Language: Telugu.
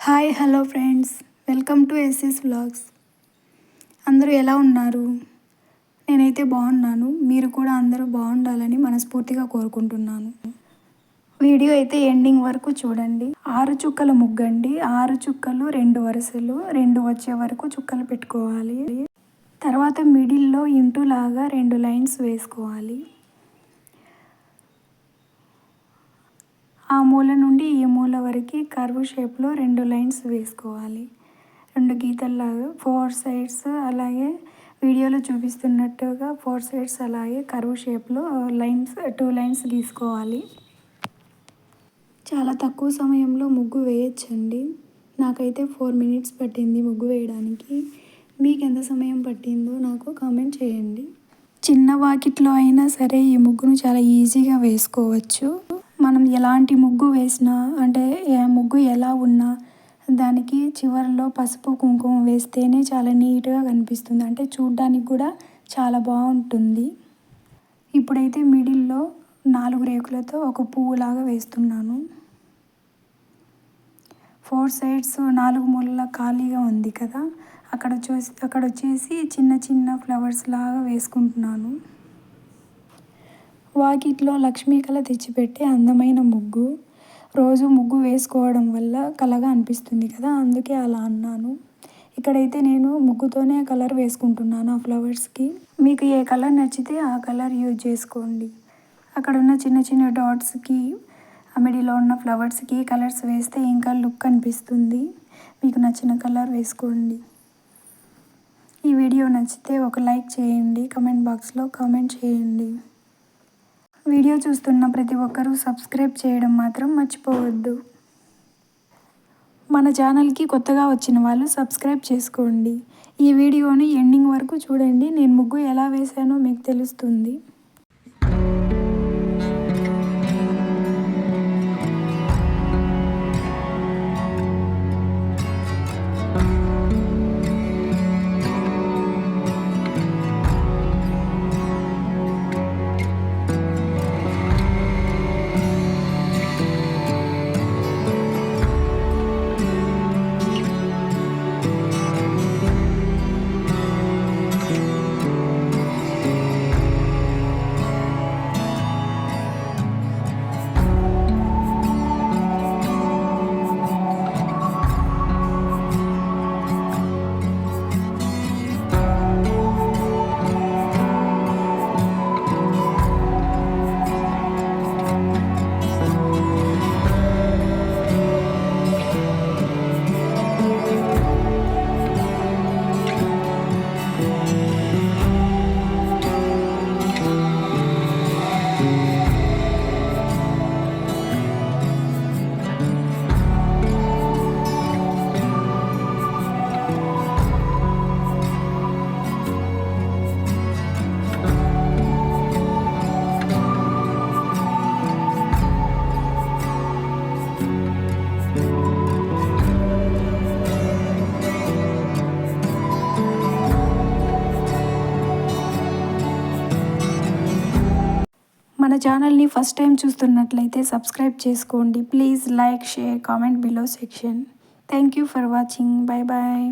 Hi hello friends, welcome to SS vlogs. అందరూ ఎలా ఉన్నారు? నేనైతే బాగున్నాను. మీరు కూడా అందరూ బాగుండాలని మనస్ఫూర్తిగా కోరుకుంటున్నాను. వీడియో అయితే ఎండింగ్ వరకు చూడండి. 6 చుక్కల ముగ్గండి. 6 చుక్కలు 2 వరుసలు, 2 వచ్చే వరకు చుక్కలు పెట్టుకోవాలి. తర్వాత మిడిల్లో ఇంటూ లాగా 2 లైన్స్ వేసుకోవాలి. ఆ మూల నుండి ఈ మూల వరకు కర్వ్ షేప్లో 2 లైన్స్ వేసుకోవాలి. 2 గీతల్లాగా 4 సైడ్స్, అలాగే వీడియోలో చూపిస్తున్నట్టుగా 4 సైడ్స్ అలాగే కర్వ్ షేప్లో 2 లైన్స్ గీసుకోవాలి. చాలా తక్కువ సమయంలో ముగ్గు వేయచ్చండి. నాకైతే 4 మినిట్స్ పట్టింది ముగ్గు వేయడానికి. మీకు ఎంత సమయం పట్టిందో నాకు కామెంట్ చేయండి. చిన్న వాకిట్లో అయినా సరే ఈ ముగ్గును చాలా ఈజీగా వేసుకోవచ్చు. మనం ఎలాంటి ముగ్గు వేసినా, అంటే ముగ్గు ఎలా ఉన్నా దానికి చివరిలో పసుపు కుంకుమ వేస్తేనే చాలా నీట్గా కనిపిస్తుంది. అంటే చూడ్డానికి కూడా చాలా బాగుంటుంది. ఇప్పుడైతే మిడిల్లో 4 రేకులతో ఒక పువ్వులాగా వేస్తున్నాను. 4 సైడ్స్ 4 మూలల ఖాళీగా ఉంది కదా, అక్కడ వచ్చేసి చిన్న చిన్న ఫ్లవర్స్ లాగా వేసుకుంటున్నాను. వాకిట్లో లక్ష్మీ కళ తెచ్చిపెట్టే అందమైన ముగ్గు. రోజు ముగ్గు వేసుకోవడం వల్ల కళగా అనిపిస్తుంది కదా, అందుకే అలా అన్నాను. ఇక్కడైతే నేను ముగ్గుతోనే కలర్ వేసుకుంటున్నాను ఆ ఫ్లవర్స్కి. మీకు ఏ కలర్ నచ్చితే ఆ కలర్ యూజ్ చేసుకోండి. అక్కడ ఉన్న చిన్న చిన్న డాట్స్కి, ఆ మిడిలో ఉన్న ఫ్లవర్స్కి కలర్స్ వేస్తే ఇంకా లుక్ అనిపిస్తుంది. మీకు నచ్చిన కలర్ వేసుకోండి. ఈ వీడియో నచ్చితే ఒక లైక్ చేయండి, కమెంట్ బాక్స్లో కామెంట్ చేయండి. వీడియో చూస్తున్న ప్రతి ఒక్కరూ సబ్స్క్రైబ్ చేయడం మాత్రం మర్చిపోవద్దు. మన ఛానల్కి కొత్తగా వచ్చిన వాళ్ళు సబ్స్క్రైబ్ చేసుకోండి. ఈ వీడియోని ఎండింగ్ వరకు చూడండి. నేను ముగ్గు ఎలా వేశానో మీకు తెలుస్తుంది. మన ఛానల్ని ఫస్ట్ టైం చూస్తున్నట్లయితే సబ్స్క్రైబ్ చేసుకోండి. Please like, share, comment below section. Thank you for watching. Bye bye.